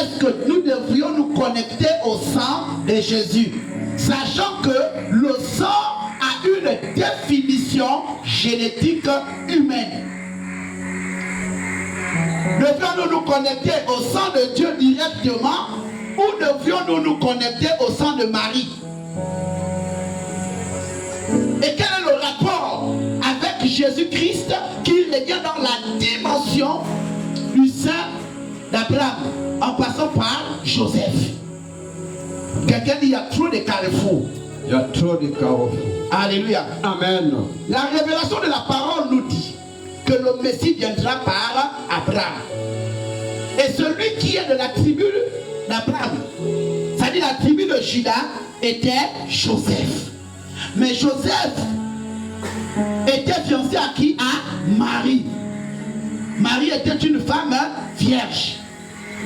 est-ce que nous devrions nous connecter au sang de Jésus, sachant que le sang a une définition génétique humaine. Devrions-nous nous connecter au sang de Dieu directement ou devrions-nous nous connecter au sang de Marie? Et quel est le rapport avec Jésus-Christ qui revient dans la dimension du sein d'Abraham en passant par Joseph? Quelqu'un dit il y a trop de carrefours. Il y a trop de carrefours. Alléluia. Amen. La révélation de la parole nous dit que le Messie viendra par Abraham. Et celui qui est de la tribu d'Abraham, c'est-à-dire la tribu de Juda, était Joseph. Mais Joseph était fiancé à qui? À Marie. Marie était une femme vierge.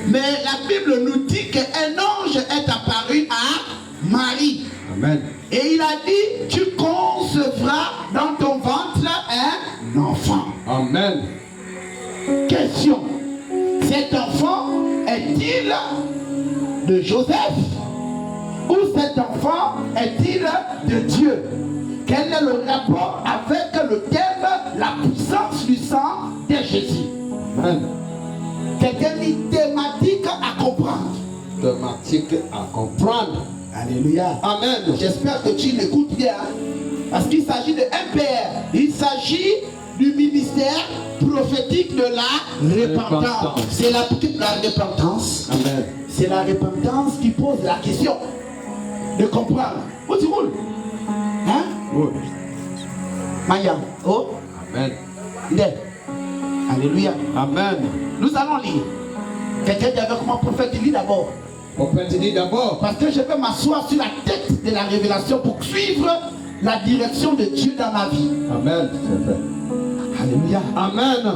Mais la Bible nous dit qu'un ange est apparu à Marie. Amen. Et il a dit, tu concevras dans ton ventre un enfant. Amen. Question. Cet enfant est-il de Joseph? Ou cet enfant est-il de Dieu? Quel est le rapport avec le thème, la puissance du sang de Jésus? Amen. Quelqu'un dit thématique à comprendre. Thématique à comprendre. Alléluia. Amen. J'espère que tu m'écoutes bien. Parce qu'il s'agit de MPR. Il s'agit du ministère prophétique de la repentance. C'est la repentance. Amen. C'est la repentance qui pose la question de comprendre. Où tu roules? Hein? Oui. Maya. Oh. Amen. Alléluia. Amen. Nous allons lire. Quelqu'un dit avec moi, prophète, lis d'abord. Prophète, dit d'abord. Parce que je vais m'asseoir sur la tête de la révélation pour suivre la direction de Dieu dans ma vie. Amen. C'est fait. Alléluia. Amen.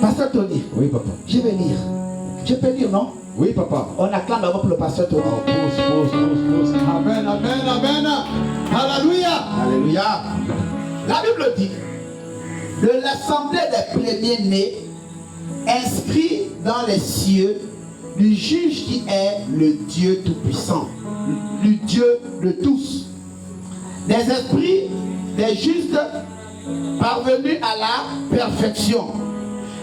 Pasteur Tony. Oui, papa. Je vais lire. Je peux lire, non? Oui, papa. On acclame d'abord pour le pasteur Tony. Pousse. Amen, amen, amen. Alléluia. Alléluia. La Bible dit, de l'assemblée des premiers-nés, inscrit dans les cieux, du juge qui est le Dieu Tout-Puissant, le Dieu de tous, des esprits, des justes parvenus à la perfection,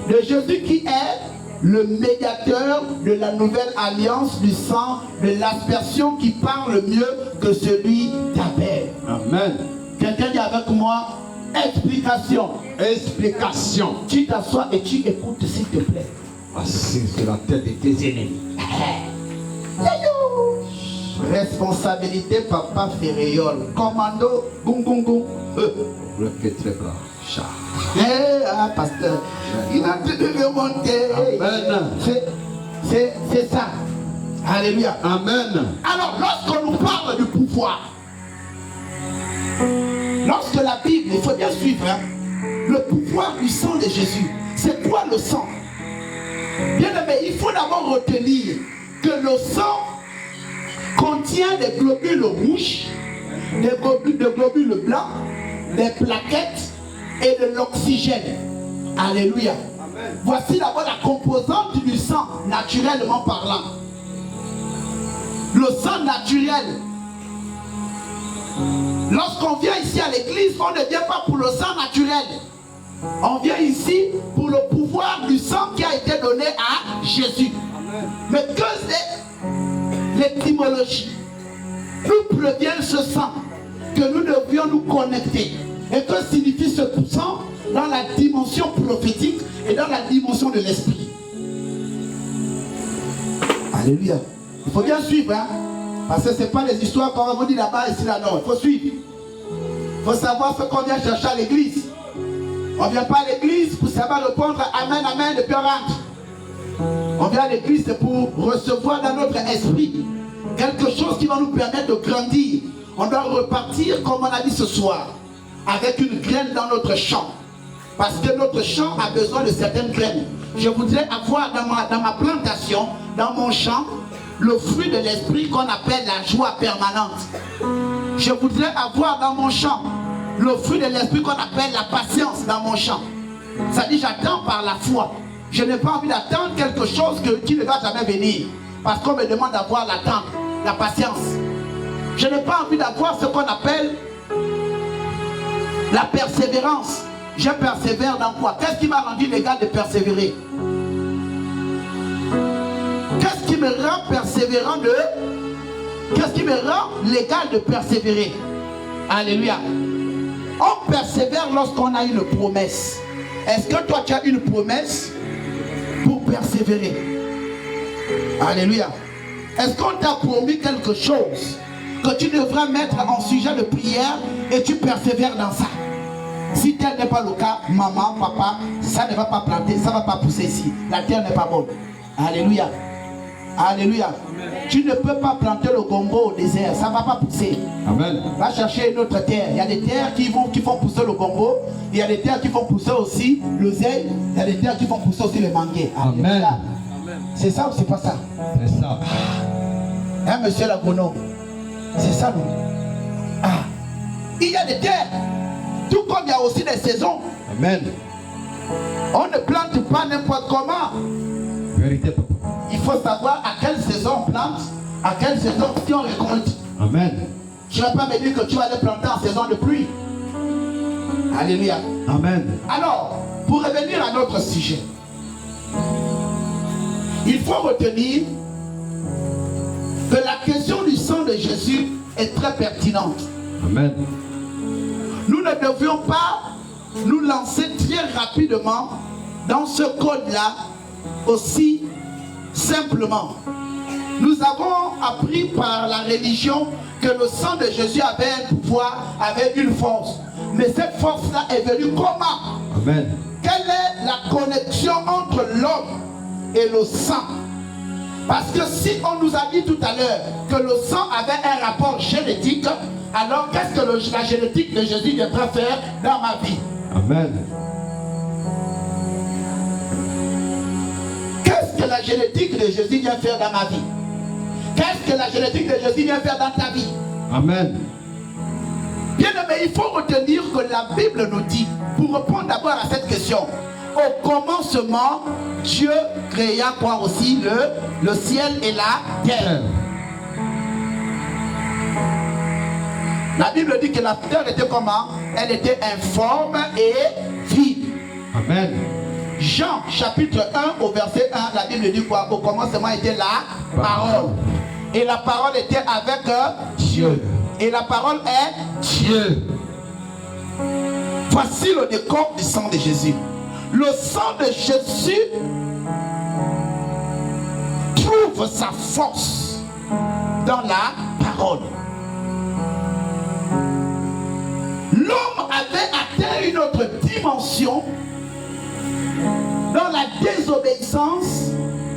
de Jésus qui est le médiateur de la nouvelle alliance du sang, de l'aspersion qui parle mieux que celui d'Abel. Amen. Quelqu'un dit avec moi, explication. Explication. Tu t'assois et tu écoutes s'il te plaît. Assis sur la tête de tes ennemis. Responsabilité papa Ferréol. Commando, goum goum goum. Le très bras. Pasteur, il a tout de remonter. Amen. C'est ça. Alléluia. Amen. Alors, lorsqu'on nous parle du pouvoir, lorsque la Bible, il faut bien suivre, hein, le pouvoir du sang de Jésus, c'est quoi le sang? Bien aimé, il faut d'abord retenir que le sang contient des globules rouges, des globules blancs, des plaquettes et de l'oxygène. Alléluia. Amen. Voici d'abord la composante du sang, naturellement parlant. Le sang naturel. Lorsqu'on vient ici à l'église, on ne vient pas pour le sang naturel. On vient ici pour le pouvoir du sang qui a été donné à Jésus. Amen. Mais que c'est l'étymologie? D'où provient ce sang que nous devions nous connecter? Et que signifie ce sang dans la dimension prophétique et dans la dimension de l'esprit? Alléluia. Il faut bien suivre, hein? Parce que ce n'est pas les histoires qu'on va vous dire là-bas, ici, là-dedans. Il faut suivre. Il faut savoir ce qu'on vient chercher à l'église. On ne vient pas à l'église pour savoir répondre Amen, Amen, et puis on rentre. On vient à l'église pour recevoir dans notre esprit quelque chose qui va nous permettre de grandir. On doit repartir, comme on a dit ce soir, avec une graine dans notre champ. Parce que notre champ a besoin de certaines graines. Je voudrais avoir dans ma plantation, dans mon champ, le fruit de l'esprit qu'on appelle la joie permanente. Je voudrais avoir dans mon champ le fruit de l'esprit qu'on appelle la patience dans mon champ. Ça dit, j'attends par la foi Je n'ai pas envie d'attendre quelque chose qui ne va jamais venir. Parce qu'on me demande d'avoir l'attente, la patience. Je n'ai pas envie d'avoir ce qu'on appelle la persévérance. Je persévère dans quoi? Qu'est-ce qui m'a rendu légal de persévérer? Qu'est-ce qui me rend persévérant de... Qu'est-ce qui me rend légal de persévérer? Alléluia. On persévère lorsqu'on a une promesse. Est-ce que toi tu as une promesse pour persévérer? Alléluia. Est-ce qu'on t'a promis quelque chose que tu devras mettre en sujet de prière et tu persévères dans ça? Si tel n'est pas le cas, maman, papa, ça ne va pas planter, ça ne va pas pousser ici. La terre n'est pas bonne. Alléluia. Alléluia. Tu ne peux pas planter le gombo au désert, ça ne va pas pousser. Amen. Va chercher une autre terre. Il y a des terres qui font pousser le gombo. Il y a des terres qui font pousser aussi l'oseille. Il y a des terres qui font pousser aussi le manguier. Amen. C'est ça ou c'est pas ça? C'est ça. Hein, monsieur l'agronome? C'est ça, non? Ah. Il y a des terres. Tout comme il y a aussi des saisons. Amen. On ne plante pas n'importe comment. Vérité, papa. Il faut savoir à quelle saison on plante, à quelle saison on récolte. Amen. Je ne vais pas me dire que tu vas les planter en saison de pluie. Alléluia. Amen. Alors, pour revenir à notre sujet, il faut retenir que la question du sang de Jésus est très pertinente. Amen. Nous ne devions pas nous lancer très rapidement dans ce code-là aussi simplement. Nous avons appris par la religion que le sang de Jésus avait un pouvoir, avait une force. Mais cette force-là est venue comment? Amen. Quelle est la connexion entre l'homme et le sang? Parce que si on nous a dit tout à l'heure que le sang avait un rapport génétique, alors qu'est-ce que la génétique de Jésus devrait faire dans ma vie? Amen. Qu'est-ce que la génétique de Jésus vient faire dans ma vie? Qu'est-ce que la génétique de Jésus vient faire dans ta vie? Amen. Bien aimé, il faut retenir que la Bible nous dit, pour répondre d'abord à cette question, au commencement, Dieu créa quoi aussi? Le ciel et la terre. La Bible dit que la terre était comment? Elle était informe et vide. Amen. Jean chapitre 1 au verset 1, la Bible dit quoi? Au commencement était la parole. Et la parole était avec Dieu. Et la parole est Dieu. Voici le décor du sang de Jésus. Le sang de Jésus trouve sa force dans la parole. L'homme avait atteint une autre dimension dans la désobéissance,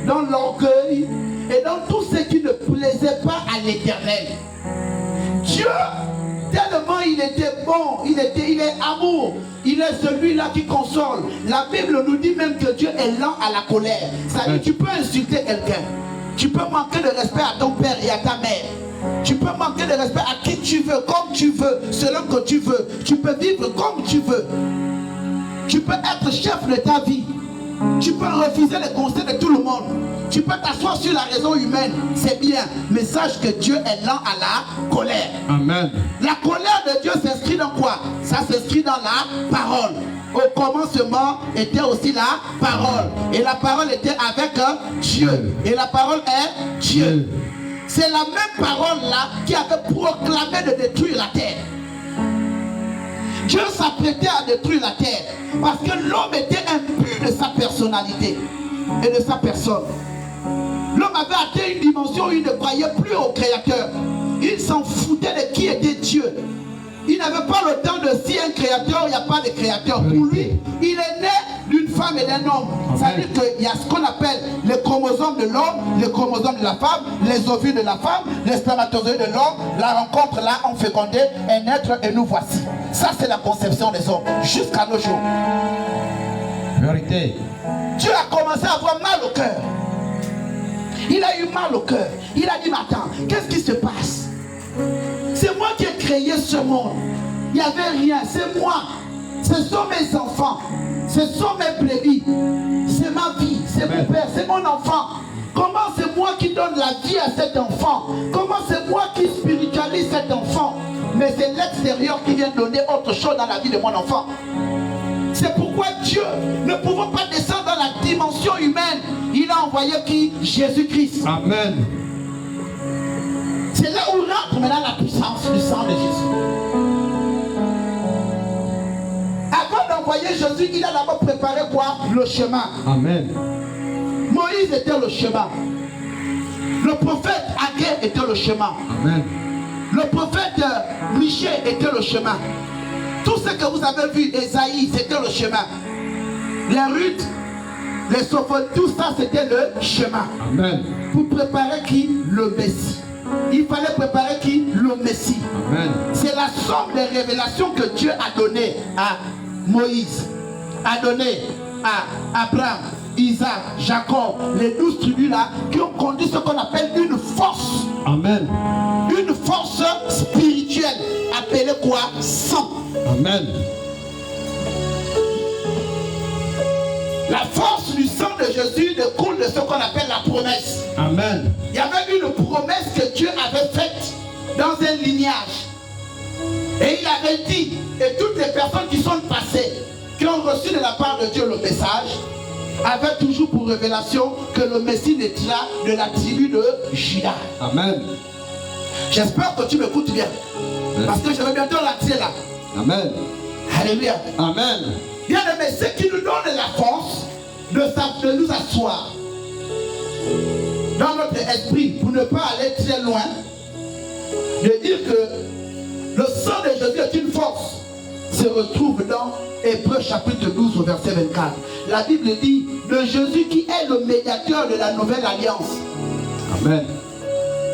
dans l'orgueil et dans tout ce qui ne plaisait pas à l'Éternel. Dieu, tellement il était bon, il est amour, il est celui-là qui console. La Bible nous dit même que Dieu est lent à la colère. Ça veut dire tu peux insulter quelqu'un, tu peux manquer de respect à ton père et à ta mère. Tu peux manquer de respect à qui tu veux, comme tu veux, selon que tu veux. Tu peux vivre comme tu veux. Tu peux être chef de ta vie. Tu peux refuser les conseils de tout le monde. Tu peux t'asseoir sur la raison humaine. C'est bien. Mais sache que Dieu est lent à la colère. Amen. La colère de Dieu s'inscrit dans quoi? Ça s'inscrit dans la parole. Au commencement était aussi la parole. Et la parole était avec Dieu. Et la parole est Dieu. C'est la même parole-là qui avait proclamé de détruire la terre. Dieu s'apprêtait à détruire la terre parce que l'homme était imbu de sa personnalité et de sa personne. L'homme avait atteint une dimension où il ne croyait plus au Créateur. Il s'en foutait de qui était Dieu. Il n'avait pas le temps de si un créateur, il n'y a pas de créateur. Pour lui, il est né d'une femme et d'un homme. Ça veut dire qu'il y a ce qu'on appelle les chromosomes de l'homme, les chromosomes de la femme, les ovules de la femme, les spermatozoïdes de l'homme. La rencontre là, on fécondé un être et nous voici. Ça, c'est la conception des hommes jusqu'à nos jours. Vérité. Dieu a commencé à avoir mal au cœur. Il a eu mal au cœur. Il a dit, mais attends, qu'est-ce qui se passe? C'est moi qui ai créé ce monde. Il n'y avait rien, c'est moi. Ce sont mes enfants. Ce sont mes brebis. C'est ma vie. C'est mon père. C'est mon enfant. Comment c'est moi qui donne la vie à cet enfant? Comment c'est moi qui spiritualise cet enfant? Mais c'est l'extérieur qui vient donner autre chose dans la vie de mon enfant. C'est pourquoi Dieu ne pouvant pas descendre dans la dimension humaine, il a envoyé qui? Jésus-Christ. Amen. C'est là où rentre maintenant la puissance du sang de Jésus. Avant d'envoyer Jésus, il a d'abord préparé quoi? Le chemin. Amen. Moïse était le chemin. Le prophète Agué était le chemin. Amen. Le prophète Michée était le chemin. Tout ce que vous avez vu, Esaïe, c'était le chemin. Les Ruth, les Sophon, tout ça c'était le chemin. Amen. Pour préparer qui? Le Messie. Il fallait préparer qui? Le Messie. Amen. C'est la somme des révélations que Dieu a données à Moïse, a donné à Abraham, Isaac, Jacob, les 12 tribus là, qui ont conduit ce qu'on appelle une force. Amen. Une force spirituelle, appelée quoi? Sang. Amen. La force du sang de Jésus découle de ce qu'on appelle la promesse. Amen. Il y avait une promesse que Dieu avait faite dans un lignage. Et il avait dit, et toutes les personnes qui sont passées, qui ont reçu de la part de Dieu le message, avaient toujours pour révélation que le Messie naîtra de la tribu de Juda. Amen. J'espère que tu m'écoutes bien. Parce que je vais bientôt rentrer là. Amen. Alléluia. Amen. Bien aimé, ce qui nous donne la force de nous asseoir dans notre esprit pour ne pas aller très loin, de dire que le sang de Jésus est une force, se retrouve dans Hébreux chapitre 12 au verset 24. La Bible dit de Jésus qui est le médiateur de la nouvelle alliance. Amen.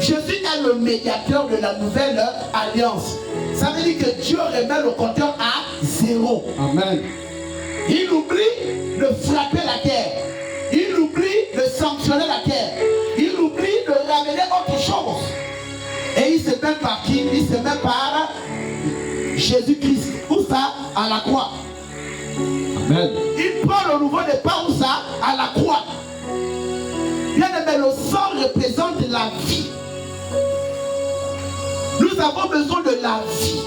Jésus est le médiateur de la nouvelle alliance. Ça veut dire que Dieu remet le compteur à 0. Amen. Il oublie de frapper la terre. Il oublie de sanctionner la terre. Il oublie de ramener autre chose. Et il se met par qui? Il se met par Jésus-Christ. Où ça? À la croix. Amen. Il prend le nouveau départ. Où ça? À la croix. Bien aimé, le sang représente la vie. Nous avons besoin de la vie.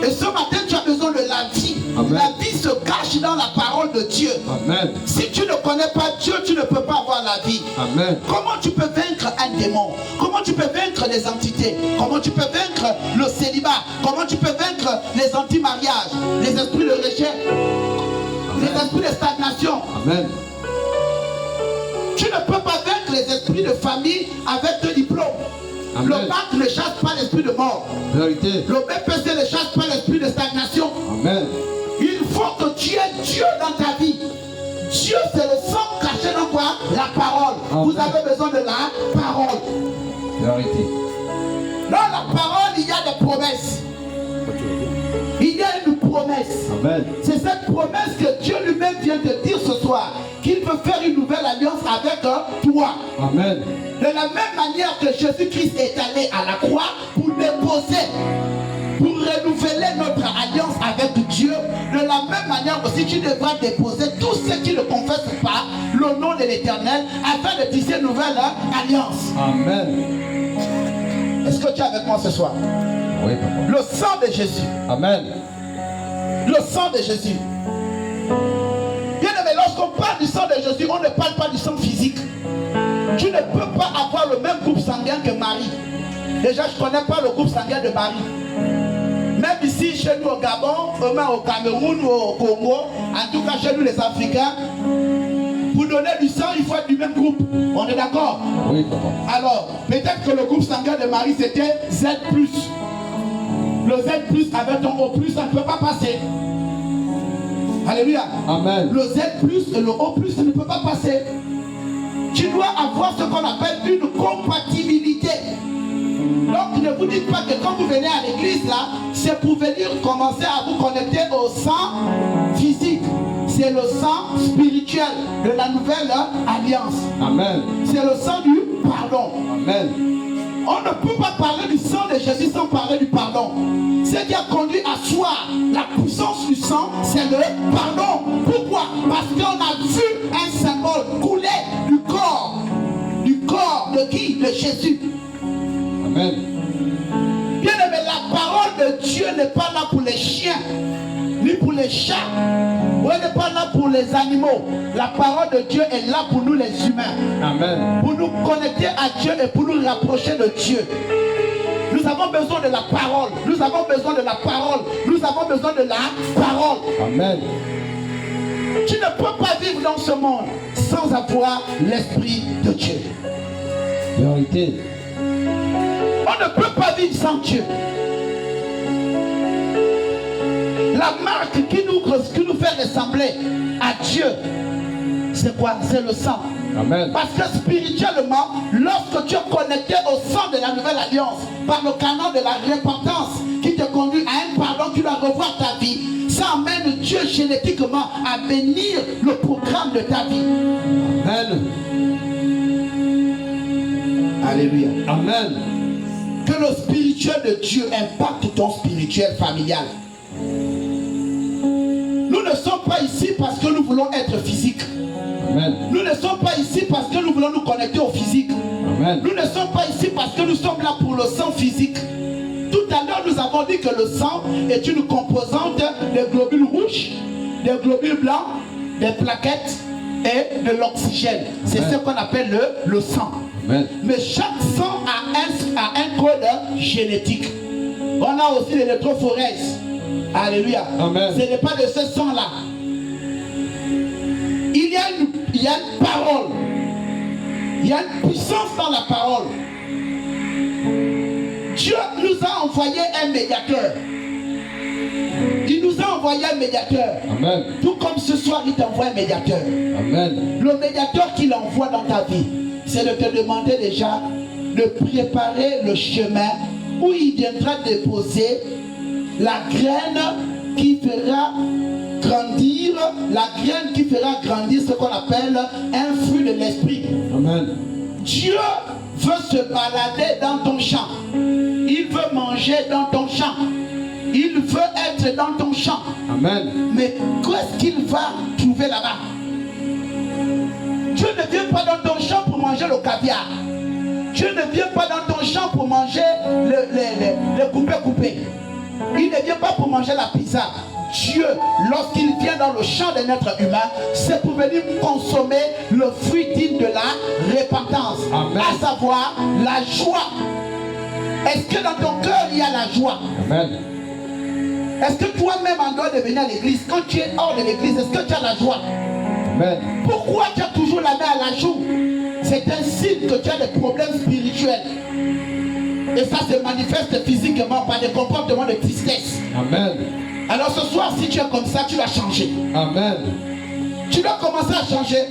Et ce matin, tu as besoin de la vie. Amen. La vie se cache dans la parole de Dieu. Amen. Si tu ne connais pas Dieu, tu ne peux pas avoir la vie. Amen. Comment tu peux vaincre un démon? Comment tu peux vaincre les entités? Comment tu peux vaincre le célibat? Comment tu peux vaincre les anti-mariages, les esprits de rejet, les esprits de stagnation? Amen. Tu ne peux pas vaincre les esprits de famille avec deux diplômes. Amen. Le bac ne chasse pas l'esprit de mort. Vérité. Le BPC ne chasse pas l'esprit de stagnation. Amen. Il faut que tu aies Dieu dans ta vie. Dieu, c'est le sang caché dans quoi? La parole. Amen. Vous avez besoin de la parole. Vérité. Dans la parole, il y a des promesses. Il y a une promesse. Amen. C'est cette promesse que Dieu lui-même vient de dire ce soir. Qu'il veut faire une nouvelle alliance avec toi. Amen. De la même manière que Jésus-Christ est allé à la croix pour déposer, pour renouveler notre alliance avec Dieu, de la même manière aussi tu devras déposer tous ceux qui ne confessent pas le nom de l'Éternel afin de tisser une nouvelle alliance. Amen. Est-ce que tu es avec moi ce soir? Oui, papa. Le sang de Jésus. Amen. Le sang de Jésus. Bien aimé, lorsqu'on parle du sang de Jésus, on ne parle pas du sang physique. Tu ne peux pas avoir le même groupe sanguin que Marie. Déjà, je ne connais pas le groupe sanguin de Marie. Même ici, chez nous au Gabon, même au Cameroun ou au Congo, en tout cas chez nous les Africains, pour donner du sang, il faut être du même groupe. On est d'accord? Oui, papa. Alors, peut-être que le groupe sanguin de Marie, c'était Z+. Le Z+, avec ton O+, ça ne peut pas passer. Alléluia. Amen. Le Z+, et le O+, ça ne peut pas passer. Tu dois avoir ce qu'on appelle une compatibilité. Donc ne vous dites pas que quand vous venez à l'église là, c'est pour venir commencer à vous connecter au sang physique. C'est le sang spirituel de la nouvelle alliance. Amen. C'est le sang du pardon. Amen. On ne peut pas parler du sang de Jésus sans parler du pardon. Ce qui a conduit à soi la puissance du sang, c'est le pardon. Pourquoi? Parce qu'on a vu un symbole couler du corps de qui? De Jésus. Amen. Bien aimé, la parole de Dieu n'est pas là pour les chiens, ni pour les chats, ou elle n'est pas là pour les animaux. La parole de Dieu est là pour nous les humains. Amen. Pour nous connecter à Dieu et pour nous rapprocher de Dieu. Nous avons besoin de la parole. Nous avons besoin de la parole. Nous avons besoin de la parole. Amen. Tu ne peux pas vivre dans ce monde sans avoir l'Esprit de Dieu. Vérité. On ne peut pas vivre sans Dieu. La marque qui nous fait ressembler à Dieu, c'est quoi? C'est le sang. Amen. Parce que spirituellement, lorsque tu es connecté au sang de la nouvelle alliance, par le canal de la repentance qui te conduit à un pardon, tu dois revoir ta vie. Ça amène Dieu génétiquement à bénir le programme de ta vie. Amen. Alléluia. Amen. Que le spirituel de Dieu impacte ton spirituel familial. Nous ne sommes pas ici parce que nous voulons être physiques. Amen. Nous ne sommes pas ici parce que nous voulons nous connecter au physique. Amen. Nous ne sommes pas ici parce que nous sommes là pour le sang physique. Tout à l'heure, nous avons dit que le sang est une composante des globules rouges, des globules blancs, des plaquettes et de l'oxygène. C'est ce qu'on appelle le sang. Amen. Mais chaque sang a un code génétique. On a aussi l'électrophorèse. Alléluia. Amen. Ce n'est pas de ce sang-là. Il y a une parole. Il y a une puissance dans la parole. Dieu nous a envoyé un médiateur. Il nous a envoyé un médiateur. Amen. Tout comme ce soir, il t'envoie un médiateur. Amen. Le médiateur qu'il envoie dans ta vie, c'est de te demander déjà de préparer le chemin où il viendra déposer la graine qui fera grandir, ce qu'on appelle un fruit de l'esprit. Amen. Dieu veut se balader dans ton champ. Il veut manger dans ton champ. Il veut être dans ton champ. Amen. Mais qu'est-ce qu'il va trouver là-bas? Dieu ne vient pas dans ton champ pour manger le caviar. Dieu ne vient pas dans ton champ pour manger les coupés. Il ne vient pas pour manger la pizza. Dieu, lorsqu'il vient dans le champ d'un être humain, c'est pour venir consommer le fruit digne de la repentance. Amen. À savoir la joie. Est-ce que dans ton cœur il y a la joie? Amen. Est-ce que toi-même en dehors de venir à l'église, quand tu es hors de l'église, est-ce que tu as la joie? Amen. Pourquoi tu as toujours la main à la joue? C'est un signe que tu as des problèmes spirituels. Et ça se manifeste physiquement par des comportements de tristesse. Amen. Alors ce soir, si tu es comme ça, tu dois changer. Amen. Tu dois commencer à changer.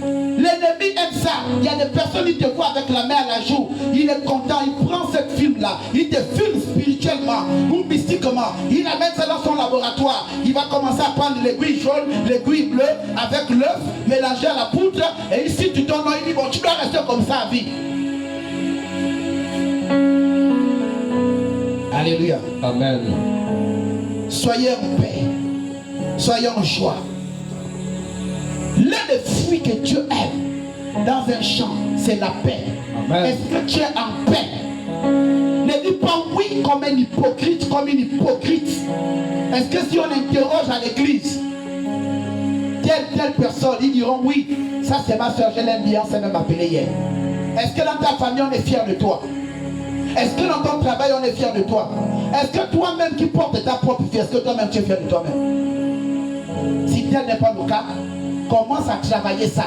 L'ennemi aime ça. Il y a des personnes qui te voient avec la main à la joue. Il est content, il prend cette film-là. Il te filme spirituellement ou mystiquement. Il amène ça dans son laboratoire. Il va commencer à prendre l'aiguille jaune, l'aiguille bleue avec l'œuf, mélanger à la poudre. Et ici, tu tournes, il dit, bon, tu dois rester comme ça à vie. Alléluia. Amen. Soyez en paix. Soyez en joie. L'un des fruits que Dieu aime dans un champ, c'est la paix. Amen. Est-ce que tu es en paix? Ne dis pas oui comme un hypocrite, Est-ce que si on interroge à l'église, telle personne, ils diront oui, ça c'est ma soeur, je l'aime bien, c'est même appelé hier. Est-ce que dans ta famille on est fier de toi? Est-ce que dans ton travail on est fier de toi? Est-ce que toi-même qui portes ta propre vie, est-ce que toi-même tu es fier de toi-même? Si tel n'est pas le cas, commence à travailler ça.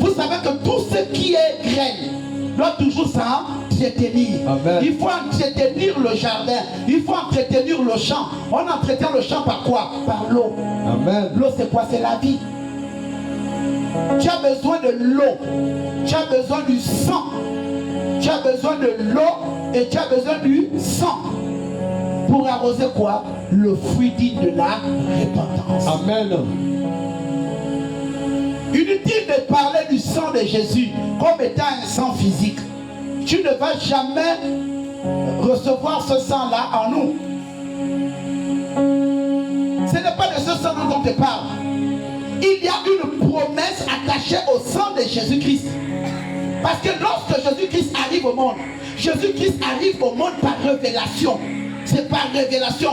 Vous savez que tout ce qui est graine doit toujours s'entretenir. Amen. Il faut entretenir le jardin, il faut entretenir le champ. On entretient le champ par quoi? Par l'eau. Amen. L'eau c'est quoi? C'est la vie. Tu as besoin de l'eau, tu as besoin du sang, tu as besoin de l'eau et tu as besoin du sang pour arroser quoi? Le fruit digne de la repentance. Amen. Inutile de parler du sang de Jésus comme étant un sang physique. tu ne vas jamais recevoir ce sang-là en nous. Ce n'est pas de ce sang dont on te parle. Il y a une promesse attachée au sang de Jésus-Christ. Parce que lorsque Jésus-Christ arrive au monde, Jésus-Christ arrive au monde par révélation. C'est par révélation.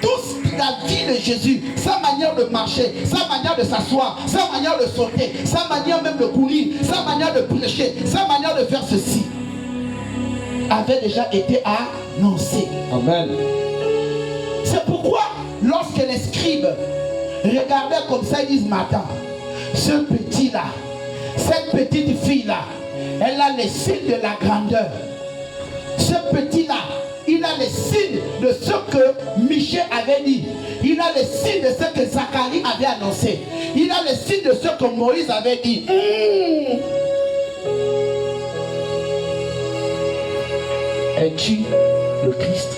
Toute la vie de Jésus, sa manière de marcher, sa manière de s'asseoir, sa manière de sauter, sa manière même de courir, sa manière de prêcher, sa manière de faire ceci, avait déjà été annoncé. Amen. C'est pourquoi, lorsque les scribes regardaient comme ça, ils disent, mais attends, ce petit-là, cette petite fille-là, elle a les signes de la grandeur. Ce petit-là, il a les signes de ce que Michée avait dit. Il a les signes de ce que Zacharie avait annoncé. Il a les signes de ce que Moïse avait dit. Es-tu le Christ?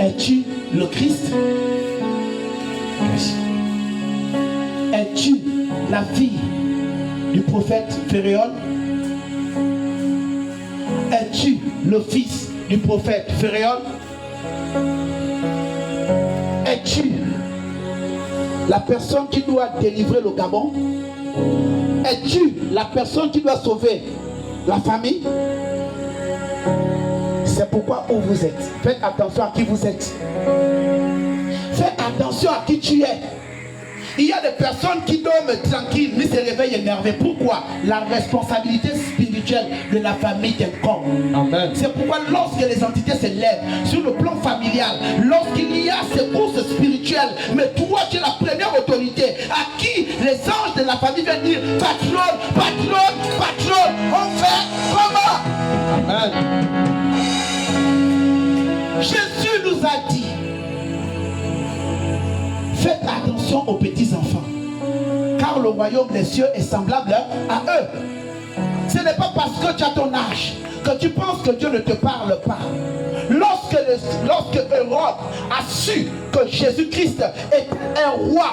Es-tu le Christ? Es-tu la fille du prophète Phéréon? Es-tu le fils du prophète Phéréon? Es-tu la personne qui doit délivrer le Gabon? Es-tu la personne qui doit sauver la famille? C'est pourquoi où vous êtes. Faites attention à qui vous êtes. Faites attention à qui tu es. Il y a des personnes qui dorment tranquilles, mais se réveillent énervées. Pourquoi? La responsabilité spirituelle de la famille t'incombe. C'est pourquoi lorsque les entités se lèvent sur le plan familial, lorsqu'il y a ces courses spirituelles, mais toi tu es la première autorité à qui les anges de la famille viennent dire, patron, patron, patron, on fait comment? Amen. Jésus nous a dit, faites attention aux petits enfants, car le royaume des cieux est semblable à eux. Ce n'est pas parce que tu as ton âge que tu penses que Dieu ne te parle pas. Lorsque Hérode a su que Jésus-Christ est un roi,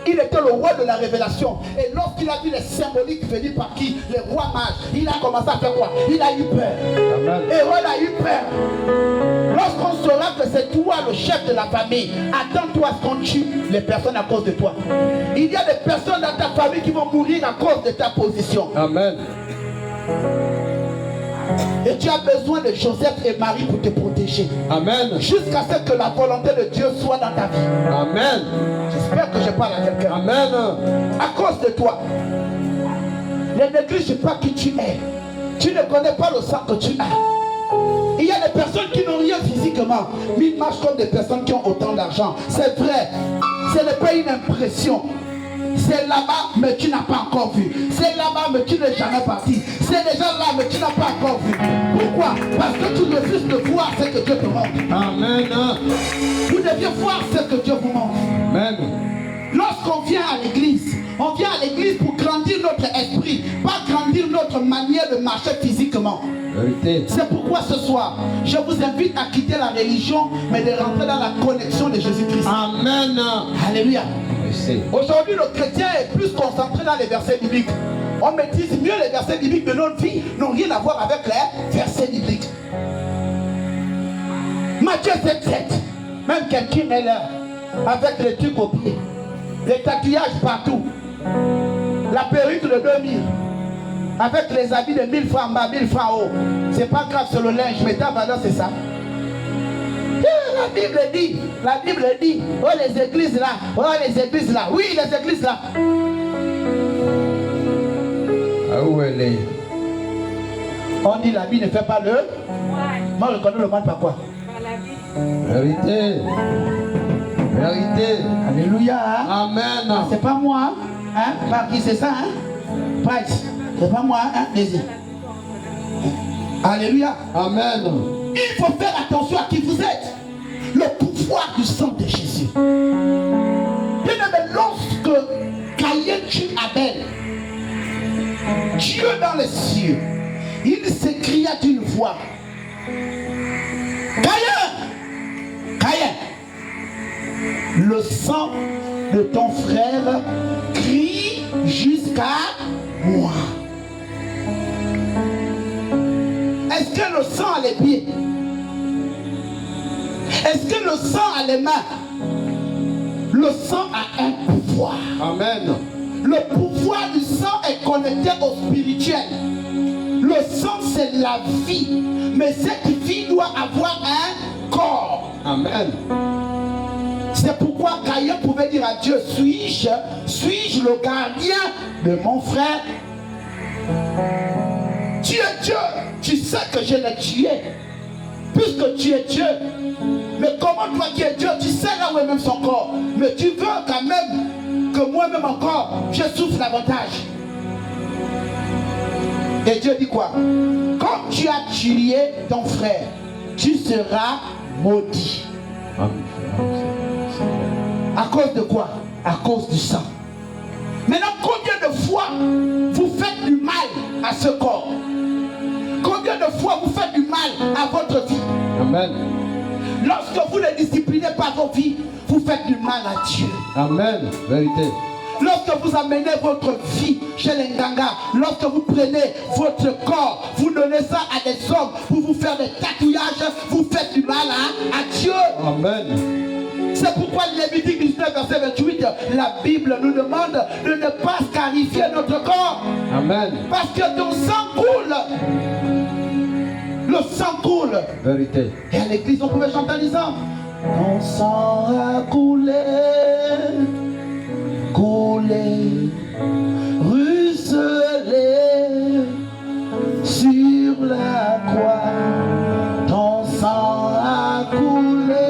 il était le roi de la révélation. Et lorsqu'il a vu les symboliques venus par qui? Les rois mages. Il a commencé à faire quoi? Il a eu peur. Amen. Hérode a eu peur. Lorsqu'on saura que c'est toi le chef de la famille, attends-toi à ce qu'on tue les personnes à cause de toi. Il y a des personnes dans ta famille qui vont mourir à cause de ta position. Amen. Et tu as besoin de Joseph et Marie pour te protéger. Amen. Jusqu'à ce que la volonté de Dieu soit dans ta vie. Amen. J'espère que je parle à quelqu'un. Amen. À cause de toi. Ne néglige pas qui tu es. Tu ne connais pas le sang que tu as. Il y a des personnes qui n'ont rien physiquement, mais ils marchent comme des personnes qui ont autant d'argent. C'est vrai. Ce n'est pas une impression. C'est là-bas, mais tu n'as pas encore vu. C'est là-bas, mais tu n'es jamais parti. C'est déjà là, mais tu n'as pas encore vu. Pourquoi? Parce que tu refuses de voir ce que Dieu te montre. Amen. Vous deviez voir ce que Dieu vous montre. Amen. Lorsqu'on vient à l'église, on vient à l'église pour grandir notre esprit, pas grandir notre manière de marcher physiquement. Vérité. C'est pourquoi ce soir, je vous invite à quitter la religion, mais de rentrer dans la connexion de Jésus-Christ. Amen. Alléluia. Aujourd'hui, le chrétien est plus concentré dans les versets bibliques. On maîtrise mieux les versets bibliques de notre vie, n'ont rien à voir avec les versets bibliques. Matthieu 7,7. Même quelqu'un est là, avec les trucs au pied, les tatouages partout, la perruque de 2000, avec les habits de 1000 francs en bas, 1000 francs en haut. C'est pas grave sur le linge, mais ta valeur c'est ça. La Bible dit, oh les églises là, oh les églises là, oui les églises là. Ah où elle est? On dit la vie ne fait pas le. Moi je connais le mal par quoi? Vérité. Vérité. Alléluia. Hein? Amen. Ah, c'est pas moi. Hein? Par qui c'est ça? Hein? Price. C'est pas moi. Hein? Vas-y. Alléluia. Amen. Il faut faire attention à qui vous êtes. Le pouvoir du sang de Jésus. Bien-aimé, lorsque Caïn tue Abel, Dieu dans les cieux, il s'écria d'une voix. Caïn, Caïn, le sang de ton frère crie jusqu'à moi. Est-ce que le sang a les pieds? Est-ce que le sang a les mains? Le sang a un pouvoir. Amen. Le pouvoir du sang est connecté au spirituel. Le sang, c'est la vie. Mais cette vie doit avoir un corps. Amen. C'est pourquoi Caïn pouvait dire à Dieu, suis-je le gardien de mon frère? Tu es Dieu, tu sais que je l'ai tué, puisque tu es Dieu. Mais comment toi qui es Dieu, tu sais là où est même son corps, mais tu veux quand même que moi-même encore, je souffre davantage. Et Dieu dit quoi? Quand tu as tué ton frère, tu seras maudit. À cause de quoi? À cause du sang. Maintenant, combien de fois vous faites du mal à ce corps? Combien de fois vous faites du mal à votre vie? Amen. Lorsque vous ne disciplinez pas vos vies, vous faites du mal à Dieu. Amen. Vérité. Lorsque vous amenez votre vie chez les Nganga, lorsque vous prenez votre corps, vous donnez ça à des hommes pour vous faire des tatouages, vous faites du mal à Dieu. Amen. C'est pourquoi Lévitique 19, verset 28, la Bible nous demande de ne pas scarifier notre corps. Amen. Parce que ton sang coule. Le sang coule. Vérité. Et à l'église, on pouvait chanter en disant, ton sang a coulé, coulé, ruisselé sur la croix. Ton sang a coulé,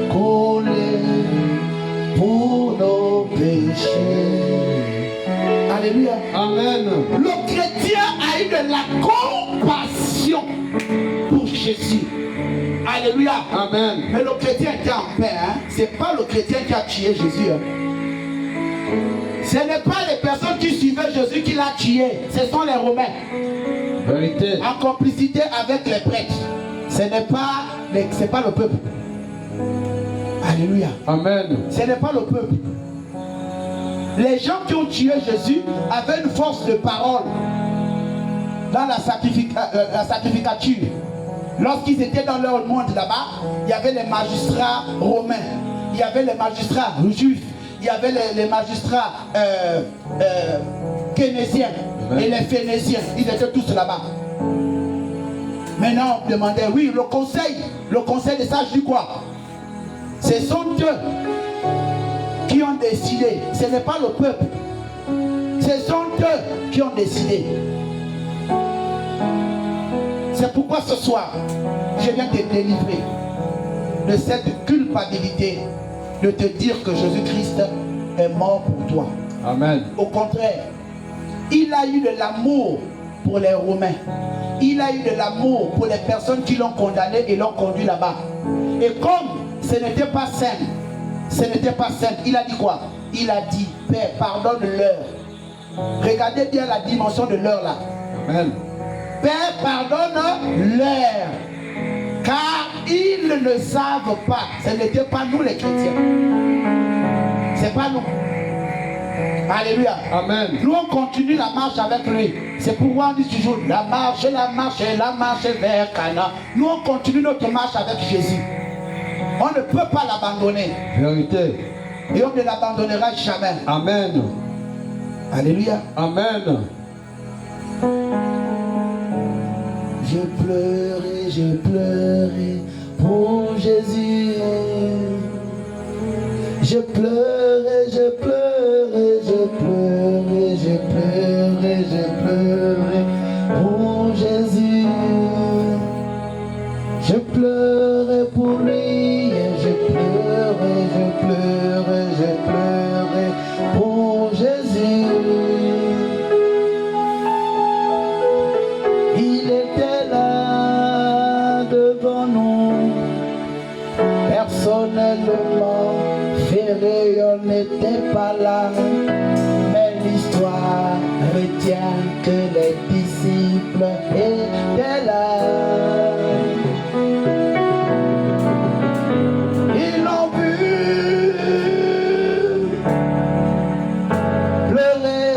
coulé pour nos péchés. Alléluia. Amen. Le chrétien a eu de la compassion pour Jésus. Alléluia. Amen. Mais le chrétien était en paix. Hein? Ce n'est pas le chrétien qui a tué Jésus. Hein? Ce n'est pas les personnes qui suivaient Jésus qui l'a tué. Ce sont les Romains. Vérité. En complicité avec les prêtres. Ce n'est pas, le peuple. Alléluia. Amen. Ce n'est pas le peuple. Les gens qui ont tué Jésus avaient une force de parole dans la sacrificature. Lorsqu'ils étaient dans leur monde là-bas, il y avait les magistrats romains, il y avait les magistrats juifs, il y avait les magistrats keynésiens et les phénésiens. Ils étaient tous là-bas. Maintenant, on demandait, oui, le conseil des sages dit quoi? Ce sont eux qui ont décidé. Ce n'est pas le peuple. Ce sont eux qui ont décidé. C'est pourquoi ce soir, je viens te délivrer de cette culpabilité de te dire que Jésus-Christ est mort pour toi. Amen. Au contraire, il a eu de l'amour pour les Romains. Il a eu de l'amour pour les personnes qui l'ont condamné et l'ont conduit là-bas. Et comme ce n'était pas simple, il a dit quoi? Il a dit, Père, pardonne-leur. Regardez bien la dimension de l'heure là. Amen. Père, pardonne-leur, car ils ne savent pas. Ce n'était pas nous les chrétiens. C'est pas nous. Alléluia. Amen. Nous on continue la marche avec lui. C'est pourquoi on dit toujours la marche vers Canaan. Nous on continue notre marche avec Jésus. On ne peut pas l'abandonner. Vérité. Et on ne l'abandonnera jamais. Amen. Alléluia. Amen. J'ai pleuré pour Jésus. J'ai pleuré pour Jésus. J'ai pleuré pour lui et j'ai pleuré pour Jésus. Il était là devant nous, personnellement, ferré, on n'était pas là, mais l'histoire retient que les disciples étaient là. Ils l'ont vu pleurer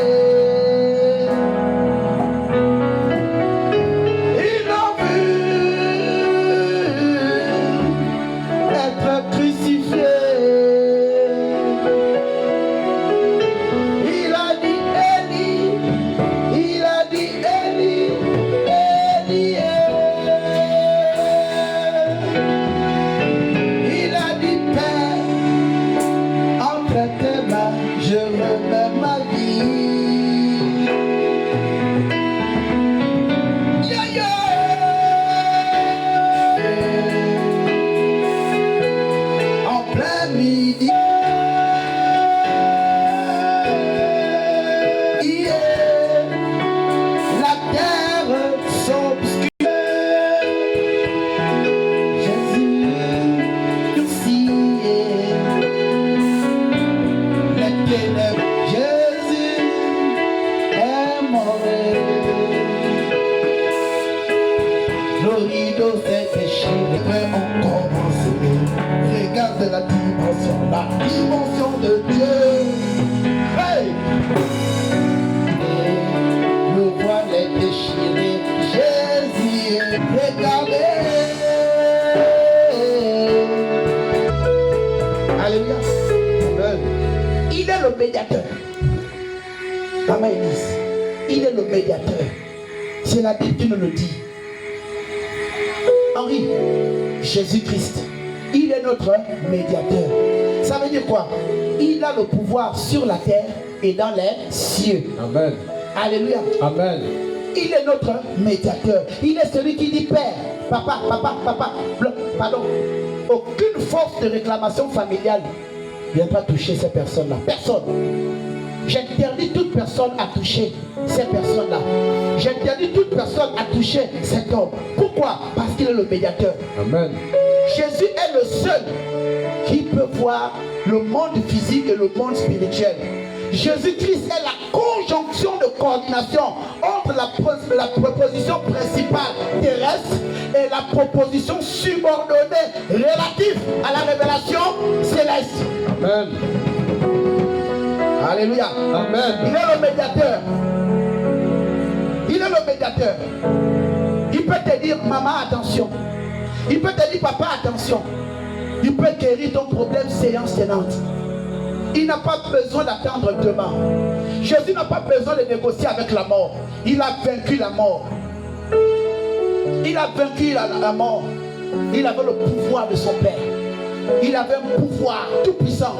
la dimension de Dieu. Hey! Et le voile est déchiré, Jésus est regardé. Alléluia. Il est le médiateur. Maman Élise, il est le médiateur. C'est la Bible qui nous le dit. Henri, Jésus-Christ, il est notre médiateur. Ça veut dire quoi? Il a le pouvoir sur la terre et dans les cieux. Amen. Alléluia. Amen. Il est notre médiateur. Il est celui qui dit Père, papa, pardon. Aucune force de réclamation familiale ne viendra toucher ces personnes-là. Personne. J'interdis toute personne à toucher ces personnes-là. J'interdis toute personne à toucher cet homme. Pourquoi? Parce qu'il est le médiateur. Amen. Jésus est le seul qui peut voir le monde physique et le monde spirituel. Jésus-Christ est la conjonction de coordination entre la proposition principale terrestre et la proposition subordonnée relative à la révélation céleste. Amen. Alléluia. Amen. Il est le médiateur. Il est le médiateur. Il peut te dire, maman, attention. Il peut te dire, papa, attention. Il peut guérir ton problème séance tenante. Il n'a pas besoin d'attendre demain. Jésus n'a pas besoin de négocier avec la mort. Il a vaincu la mort. Il a vaincu la mort. Il avait le pouvoir de son Père. Il avait un pouvoir tout puissant.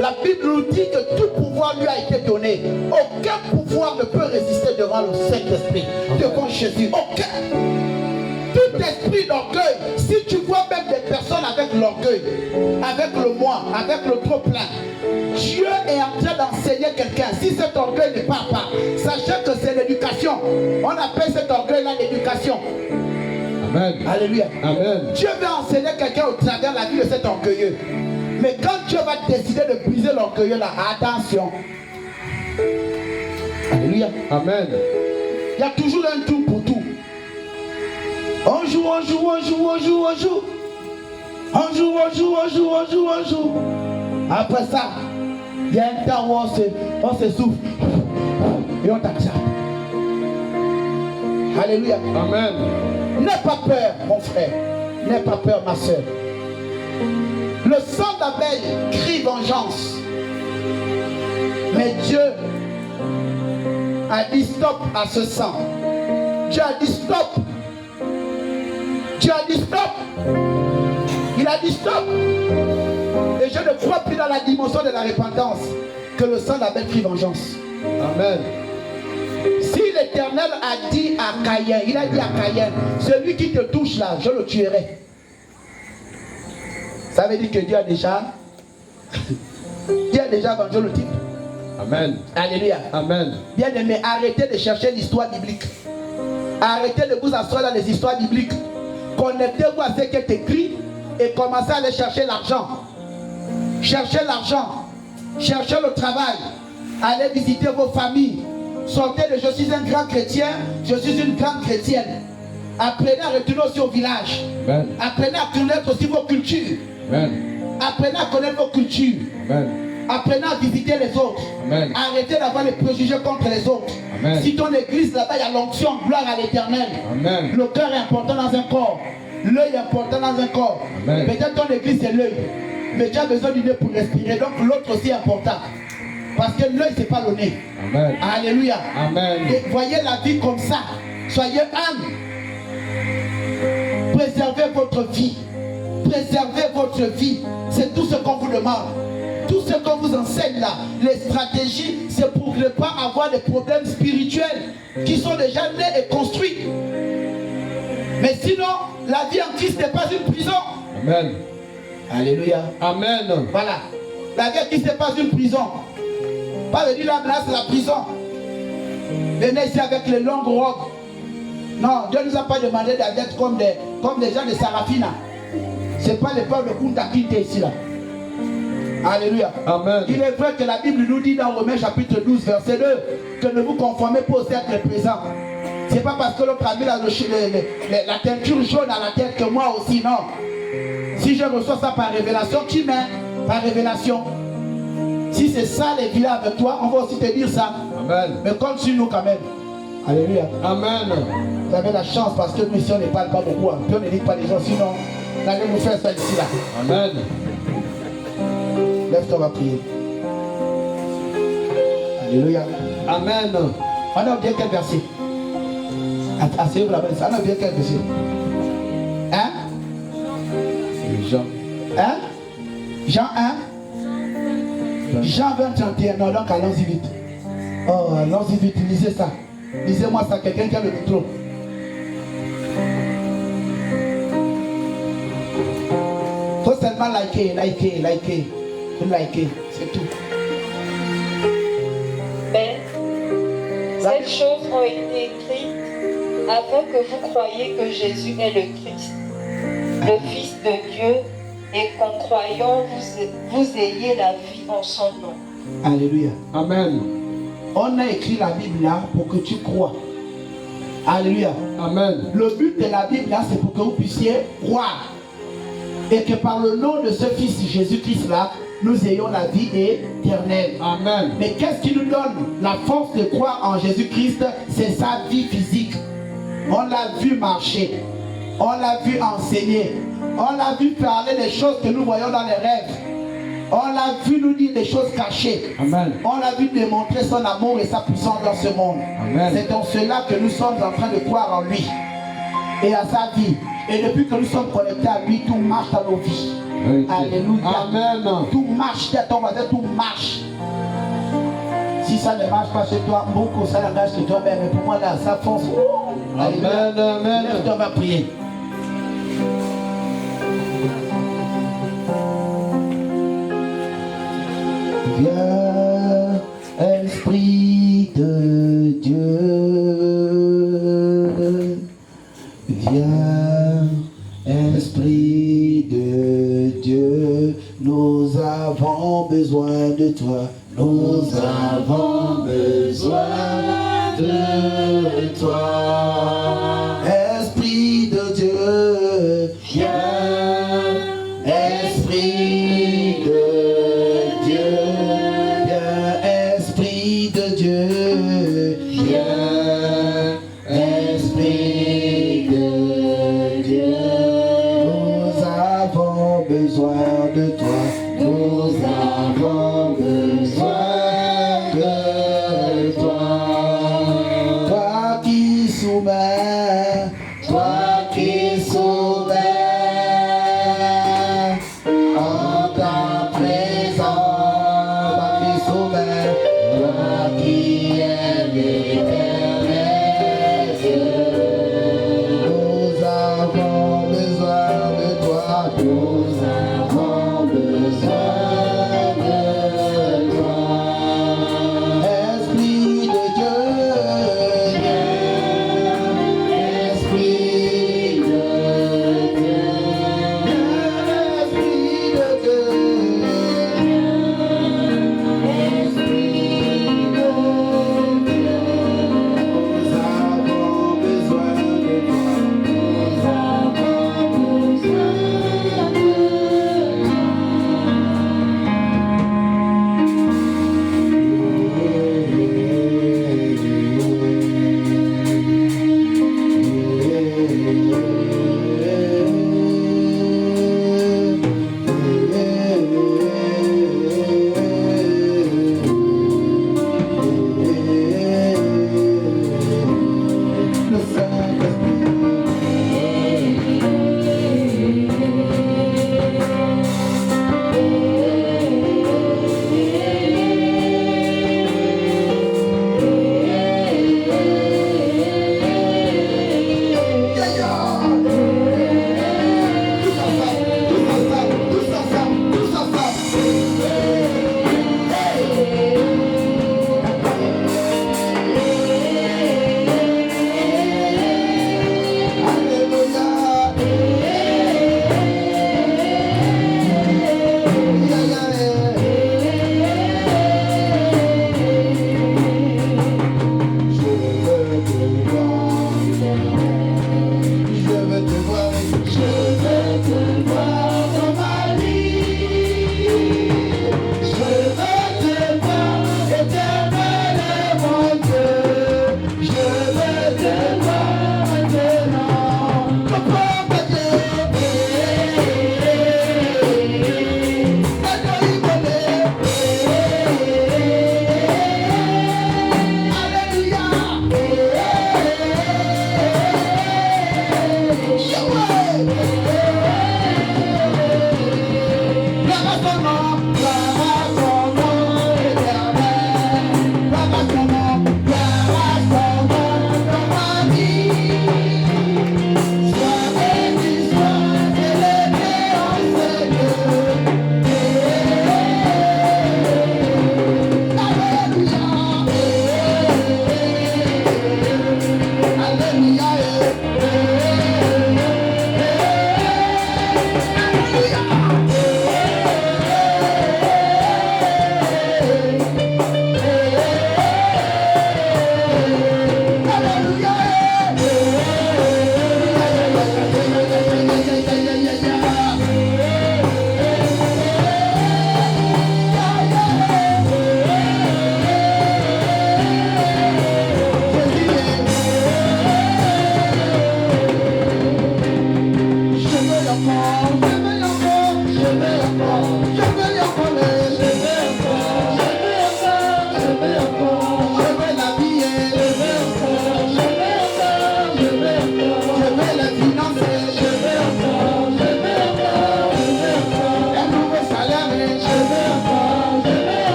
La Bible nous dit que tout pouvoir lui a été donné. Aucun pouvoir ne peut résister devant le Saint-Esprit, devant Jésus. Aucun. Tout esprit d'orgueil, si tu vois même des personnes avec l'orgueil, avec le moi, avec le trop plein, Dieu est en train d'enseigner quelqu'un. Si cet orgueil ne part pas, sachez que c'est l'éducation. On appelle cet orgueil-là l'éducation. Amen. Alléluia. Amen. Dieu veut enseigner quelqu'un au travers de la vie de cet orgueilleux. Mais quand Dieu va décider de briser l'orgueilleux là, attention. Alléluia. Amen. Il y a toujours un tour pour tout. On joue, on joue, on joue, on joue, on joue. On joue, on joue, on joue, on joue, on joue. Après ça, il y a un temps où on se souffle et on t'attrape. Alléluia. Amen. N'aie pas peur, mon frère. N'aie pas peur, ma soeur. Le sang d'Abel crie vengeance. Mais Dieu a dit stop à ce sang. Dieu a dit stop. Dieu a dit stop. Il a dit stop. Et je ne crois plus dans la dimension de la repentance que le sang d'Abel crie vengeance. Amen. Si l'Éternel a dit à Caïn, il a dit à Caïn, celui qui te touche là, je le tuerai. Ça veut dire que Dieu a déjà vengé le type. Amen. Alléluia. Amen. Bien aimé, arrêtez de chercher l'histoire biblique. Arrêtez de vous asseoir dans les histoires bibliques. Connectez-vous à ce qui est écrit et commencez à aller chercher l'argent. Cherchez l'argent. Cherchez le travail. Allez visiter vos familles. Sortez de je suis un grand chrétien, je suis une grande chrétienne. Apprenez à retourner aussi au village. Amen. Apprenez à connaître aussi vos cultures. Amen. Apprenez à connaître vos cultures. Amen. Apprenez à visiter les autres. Amen. Arrêtez d'avoir les préjugés contre les autres. Amen. Si ton église là-bas, il y a l'onction, gloire à l'Éternel. Amen. Le cœur est important dans un corps. L'œil est important dans un corps. Amen. Peut-être ton église c'est l'œil. Mais tu as besoin du nez pour respirer. Donc l'autre aussi est important. Parce que l'œil c'est pas le nez. Amen. Alléluia. Amen. Et voyez la vie comme ça. Soyez humbles. Préservez votre vie. Préservez votre vie. C'est tout ce qu'on vous demande. Tout ce qu'on vous enseigne là, les stratégies, c'est pour ne pas avoir des problèmes spirituels qui sont déjà nés et construits. Mais sinon, la vie en Christ n'est pas une prison. Amen. Alléluia. Amen. Voilà. La vie en Christ n'est pas une prison. Pas de dire là, c'est la prison. Venez ici avec les longues robes. Non, Dieu ne nous a pas demandé d'être comme des gens de Sarafina. Ce n'est pas le peuple de Kunta qui était ici là. Alléluia. Amen. Il est vrai que la Bible nous dit dans Romains chapitre 12 verset 2 que ne vous conformez pas au cercle présent. Ce n'est pas parce que l'autre a mis la teinture jaune à la tête que moi aussi, non. Si je reçois ça par révélation, tu mets par révélation. Si c'est ça les villas avec toi, on va aussi te dire ça. Amen. Mais compte sur nous quand même. Alléluia. Amen. Vous avez la chance parce que nous ici on ne parle pas beaucoup. Hein. Puis on ne dit pas les gens, sinon on allait nous faire ça ici là. Amen. Lève-toi, on va prier. Alléluia. Amen. On a oublié quel verset? Asseyez-vous là-bas. On a oublié quel verset? Hein? Jean. Hein? Jean 1? Jean 20, 31. Non, donc allons-y vite. Oh, allons-y vite. Lisez ça. Lisez-moi ça. Quelqu'un qui a le micro. Faut seulement liker. Faut liker. C'est tout. Mais ces choses ont été écrites afin que vous croyiez que Jésus est le Christ, le Fils de Dieu, et qu'en croyant, vous ayez la vie en son nom. Alléluia. Amen. On a écrit la Bible là pour que tu crois. Alléluia. Amen. Le but de la Bible là, c'est pour que vous puissiez croire. Et que par le nom de ce Fils Jésus-Christ là, nous ayons la vie éternelle. Amen. Mais qu'est-ce qui nous donne la force de croire en Jésus-Christ? C'est sa vie physique. On l'a vu marcher. On l'a vu enseigner. On l'a vu parler des choses que nous voyons dans les rêves. On l'a vu nous dire des choses cachées. Amen. On l'a vu démontrer son amour et sa puissance dans ce monde. Amen. C'est dans cela que nous sommes en train de croire en lui et à sa vie. Et depuis que nous sommes connectés à lui, tout marche dans nos vies. Oui. Alléluia. Amen. Tout marche, ton voisin, tout marche. Si ça ne marche pas chez toi, beaucoup ça n'engage que toi-même. Mais pour moi, là, ça fonce. Alléluia. Amen. Amen. Lève-toi, on va prier. Viens, Esprit de Dieu. Viens, Esprit de Dieu. Nous avons besoin de toi. Nous avons besoin de toi. Esprit de Dieu, viens. Esprit de Dieu, viens. Esprit de Dieu, viens. Esprit de Dieu, nous avons besoin de toi. Nous avons besoin de toi. Toi qui soumets, toi qui soumets en ta présence, toi qui soumets, toi qui es l'éternel Dieu. Nous avons besoin de toi. Nous avons besoin de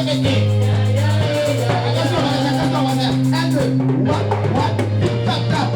répéter. Attention, un, deux, one, tap, tap.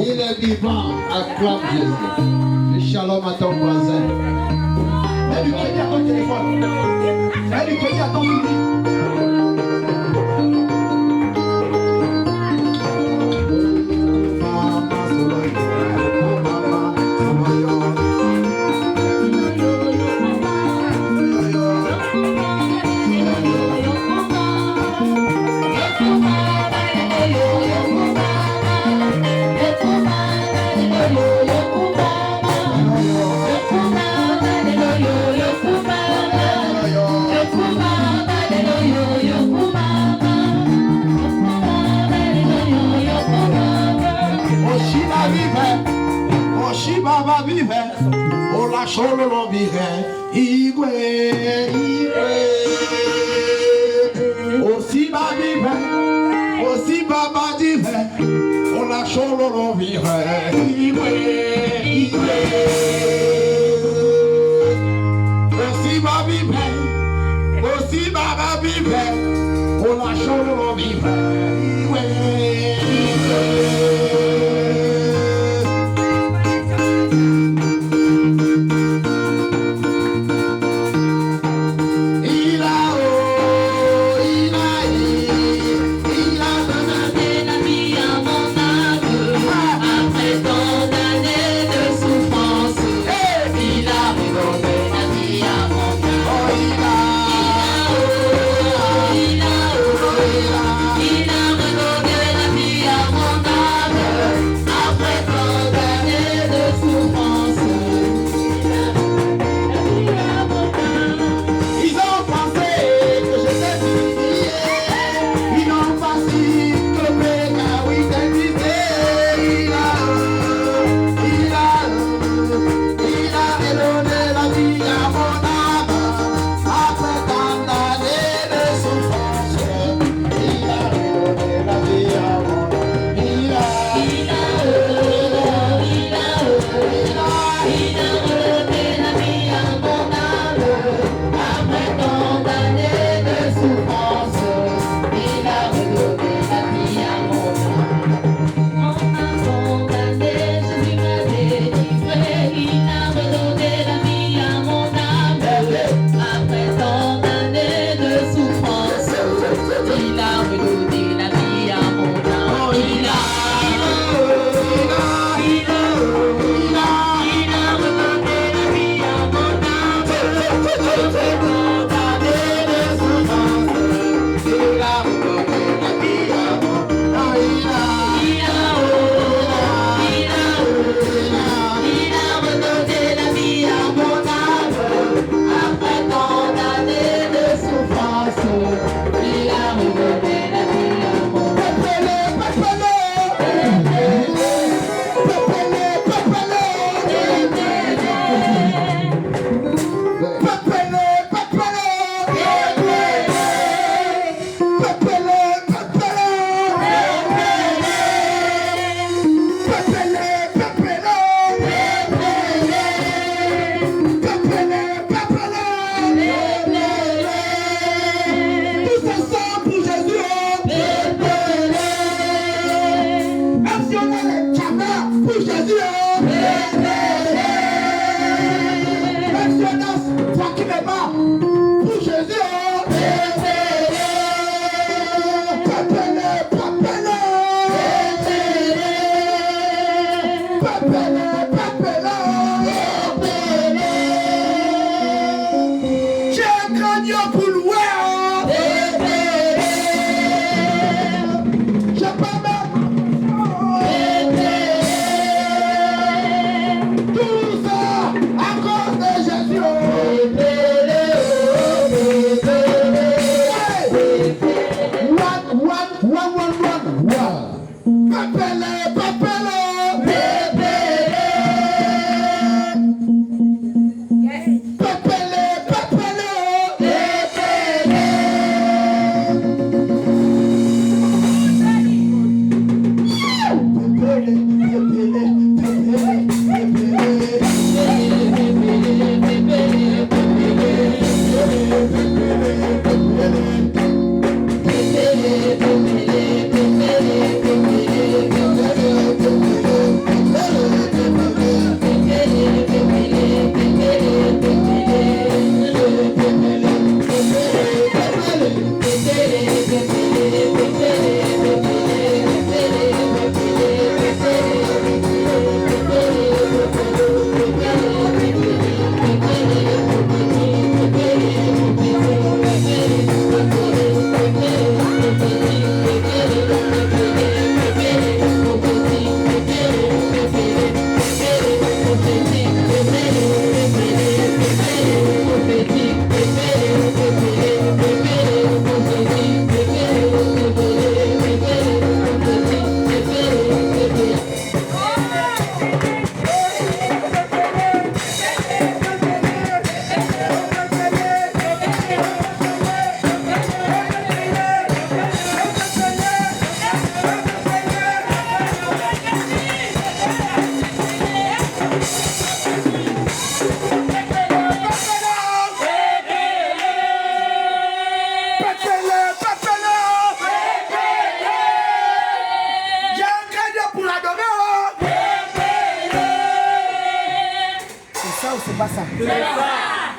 Il est vivant, acclame Jésus. Le shalom à ton voisin. Mets du crédit à ton téléphone. Mets du crédit à ton crédit. Baba vive, ola solo lo vive, igwe, Aussi Baba vive, ola solo lo vive, igwe. Aussi Baba vive, ola solo lo vive, igwe.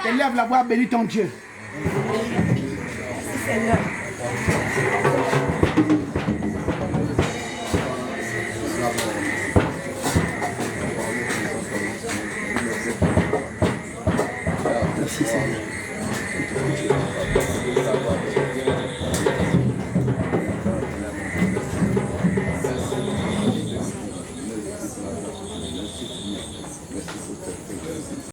Élève la voix, bénis ton Dieu. Seigneur. Merci Seigneur.